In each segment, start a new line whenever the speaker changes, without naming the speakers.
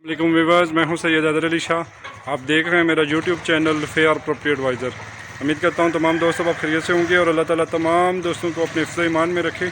वालेकुम व्यूअर्स, मैं हूं सैयद हैदर अली शाह। आप देख रहे हैं मेरा YouTube channel fair property adviser. उम्मीद करता हूं तमाम दोस्तों आप खैरियत से होंगे और अल्लाह ताला तमाम दोस्तों को अपने हिफ्ज़ ईमान में रखे।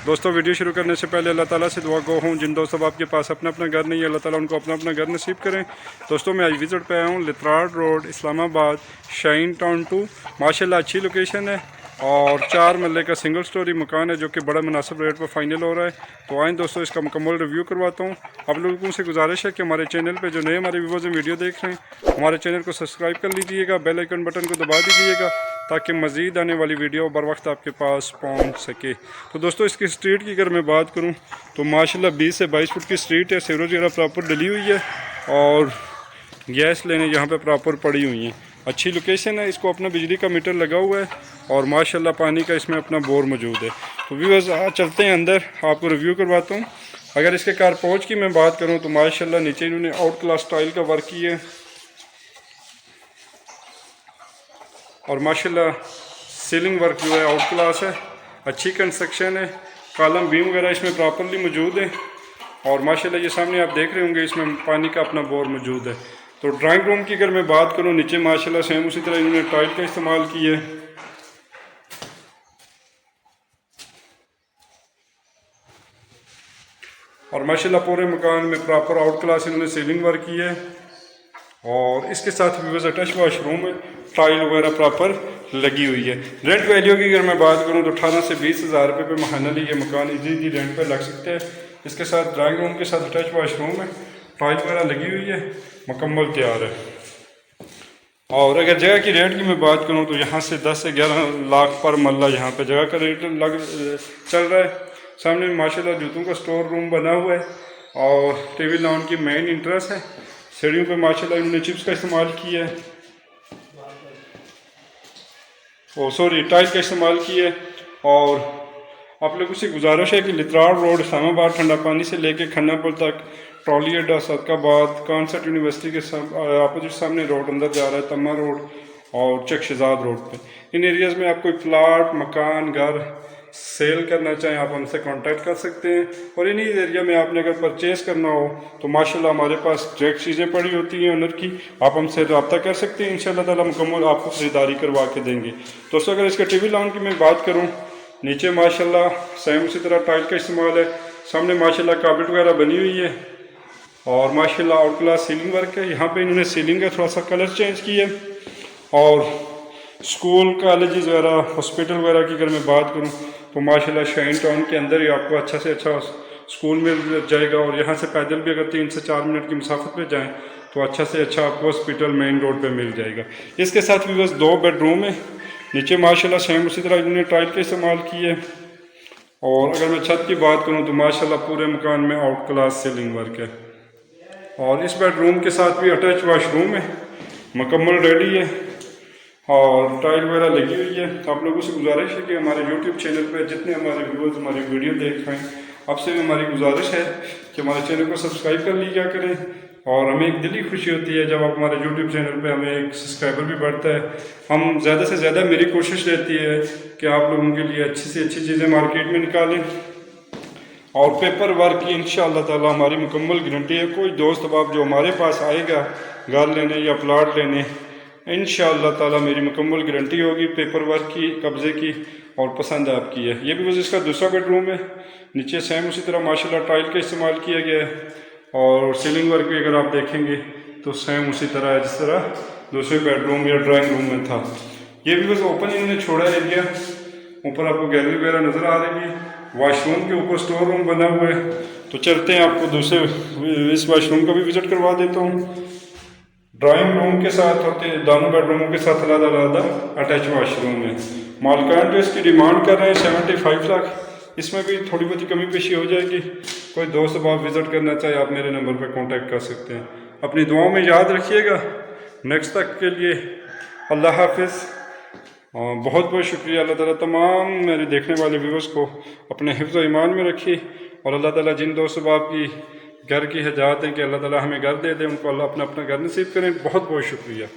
दोस्तों, वीडियो शुरू करने से पहले अल्लाह ताला से दुआ गो हूँ जिन दोस्तों आपके पास अपना अपना घर नहीं है, अल्लाह ताला उनको अपना अपना घर नसीब करें। दोस्तों, मैं आज विज़िट पे आया हूँ लित्राड रोड, इस्लामाबाद, शाइन टाउन 2। माशाल्लाह अच्छी लोकेशन है और 4 मरले का सिंगल स्टोरी मकान है जो कि बड़ा मुनासिब रेट पर फाइनल हो रहा है। तो आए दोस्तों, इसका मुकम्मल रिव्यू करवाता हूँ। आप लोगों से गुजारिश है कि हमारे चैनल पे जो नए हमारे व्यूअर्स वीडियो देख रहे हैं, हमारे चैनल को सब्सक्राइब कर लीजिएगा, बेल आइकन बटन को दबा दीजिएगा ताकि मज़ीद आने वाली वीडियो बर वक्त आपके पास पहुँच सके। तो दोस्तों, इसकी स्ट्रीट की अगर मैं बात करूँ तो माशाल्लाह 20 से 22 फुट की स्ट्रीट है। सीवरेज वगैरह प्रॉपर डली हुई है और गैस लेने यहाँ पे प्रॉपर पड़ी हुई हैं। अच्छी लोकेशन है, इसको अपना बिजली का मीटर लगा हुआ है और माशाल्लाह पानी का इसमें अपना बोर मौजूद है। तो व्यूअर्स चलते हैं अंदर, आपको रिव्यू करवाता हूँ। अगर इसके कार पोर्च की मैं बात करूँ तो माशाल्लाह नीचे इन्होंने आउट क्लास स्टाइल का वर्क किया है और माशाल्लाह सीलिंग वर्क जो है आउट क्लास है, अच्छी कंस्ट्रक्शन है। कॉलम बीम वगैरह इसमें प्रॉपरली मौजूद है और माशाल्लाह ये सामने आप देख रहे होंगे इसमें पानी का अपना बोर मौजूद है। तो ड्राइंग रूम की अगर मैं बात करूँ, नीचे माशाल्लाह सेम उसी तरह इन्होंने टाइल का इस्तेमाल किया है और माशाल्लाह पूरे मकान में प्रॉपर आउट क्लास इन्होंने सीलिंग वर्क की है और इसके साथ व्यूअर्स अटैच वाशरूम में टाइल वगैरह प्रॉपर लगी हुई है। रेंट वैल्यू की अगर मैं बात करूँ तो 18 से 20 हज़ार रुपये पे महानली ये मकान इजीली रेंट पे लग सकते हैं। इसके साथ ड्राइंग रूम के साथ अटैच वाशरूम में टाइल वगैरह लगी हुई है, मुकम्मल तैयार है। और अगर जगह की रेट की मैं बात करूँ तो यहाँ से 10 से 11 लाख पर मल्ला यहाँ पे जगह का रेट चल रहा है। सामने माशाल्लाह जूतों का स्टोर रूम बना हुआ है और टीवी लॉन की मेन इंट्रेंस है। सीढ़ियों पे माशाल्लाह इन्होंने चिप्स का इस्तेमाल किया है, टाइल का इस्तेमाल किया है। और आप लोगों से गुजारिश है कि लित्राड रोड, इस्लामाबाद, ठंडा पानी से लेके खन्नापुर तक, ट्रॉली अड्डा, सदकाबाद, कॉन्सर्ट यूनिवर्सिटी के अपोजिट सामने रोड अंदर जा रहा है, तम्मा रोड और चक शहजाद रोड पे। इन एरियाज़ में आप कोई प्लाट, मकान, घर सेल करना चाहें आप हमसे कांटेक्ट कर सकते हैं। और इन्हीं एरिया में आपने अगर परचेज़ करना हो तो माशाल्लाह हमारे पास डायरेक्ट चीज़ें पड़ी होती हैं ओनर की, आप हमसे रब्ता कर सकते हैं। इंशाल्लाह ताला मुकम्मल आपको ख़रीदारी करवा के देंगे। दोस्तों, अगर इसका टीवी लॉन की मैं बात करूँ, नीचे माशाल्लाह सेम उसी तरह टाइल का इस्तेमाल है। सामने माशाल्लाह कार्पेट वगैरह बनी हुई है और माशाल्लाह आउट क्लास सीलिंग वर्क है। यहाँ पे इन्होंने सीलिंग का थोड़ा सा कलर चेंज किया और स्कूल, कॉलेजेस वगैरह, हॉस्पिटल वगैरह की अगर मैं बात करूँ तो माशाल्लाह शाइन टाउन के अंदर ही आपको अच्छा से अच्छा स्कूल मिल जाएगा और यहाँ से पैदल भी अगर 3 से 4 मिनट की मुसाफत पे जाएँ तो अच्छा से अच्छा आपको हॉस्पिटल मेन रोड पे मिल जाएगा। इसके साथ भी बस 2 बेडरूम है। नीचे माशाल्लाह सेम उसी तरह इन्होंने टाइल का इस्तेमाल किया है और अगर मैं छत की बात करूँ तो माशाल्लाह पूरे मकान में आउट क्लास सीलिंग वर्क है और इस बेडरूम के साथ भी अटैच वाशरूम है, मुकम्मल रेडी है और टाइल वगैरह लगी हुई है। तो आप लोगों से गुजारिश है कि हमारे यूट्यूब चैनल पर जितने हमारे व्यूअर्स हमारी वीडियो देख रहे हैं, आपसे हमारी गुजारिश है कि हमारे चैनल को सब्सक्राइब कर लिया करें और हमें एक दिली खुशी होती है जब आप हमारे यूट्यूब चैनल पे हमें एक सब्सक्राइबर भी बढ़ता है। हम ज़्यादा से ज़्यादा, मेरी कोशिश रहती है कि आप लोगों के लिए अच्छी से अच्छी चीज़ें मार्केट में निकालें और पेपर वर्क की इंशाअल्लाह ताला हमारी मुकम्मल गारंटी है। कोई दोस्त बाप जो हमारे पास आएगा घर लेने या प्लाट लेने, इंशाअल्लाह ताला मेरी मुकम्मल गारंटी होगी पेपर वर्क की, कब्ज़े की और पसंद आपकी है। ये भी बस इसका दूसरा बेडरूम है। नीचे सेम उसी तरह माशाल्लाह टाइल का इस्तेमाल किया गया है और सीलिंग वर्क भी अगर आप देखेंगे तो सेम उसी तरह है जिस तरह दूसरे बेडरूम या ड्राइंग रूम में था। ये भी बस ओपन इन्होंने छोड़ा एरिया। ऊपर आपको गैलरी वगैरह नज़र आ रही है, वाशरूम के ऊपर स्टोर रूम बना हुआ है। तो चलते हैं, आपको दूसरे इस वाशरूम का भी विज़िट करवा देता हूँ। ड्राइंग रूम के साथ होते दोनों बेडरूमों के साथ अलग अलग अटैच वाशरूम है। मालिकान जो इसकी डिमांड कर रहे हैं 75 लाख, इसमें भी थोड़ी बहुत कमी पेशी हो जाएगी। कोई दोस्त बाप विज़िट करना चाहे आप मेरे नंबर पर कांटेक्ट कर सकते हैं। अपनी दुआओं में याद रखिएगा। नेक्स्ट तक के लिए अल्लाह हाफिज़। बहुत बहुत शुक्रिया। अल्लाह ताला तमाम मेरे देखने वाले व्यूअर्स को अपने हिफ्ज़ व ईमान में रखे और अल्लाह ताला जिन दोस्त बाप की घर की हजात हैं कि अल्लाह ताला हमें घर दे दे, उनको अल्लाह अपना अपना घर नसीब करें। बहुत बहुत शुक्रिया।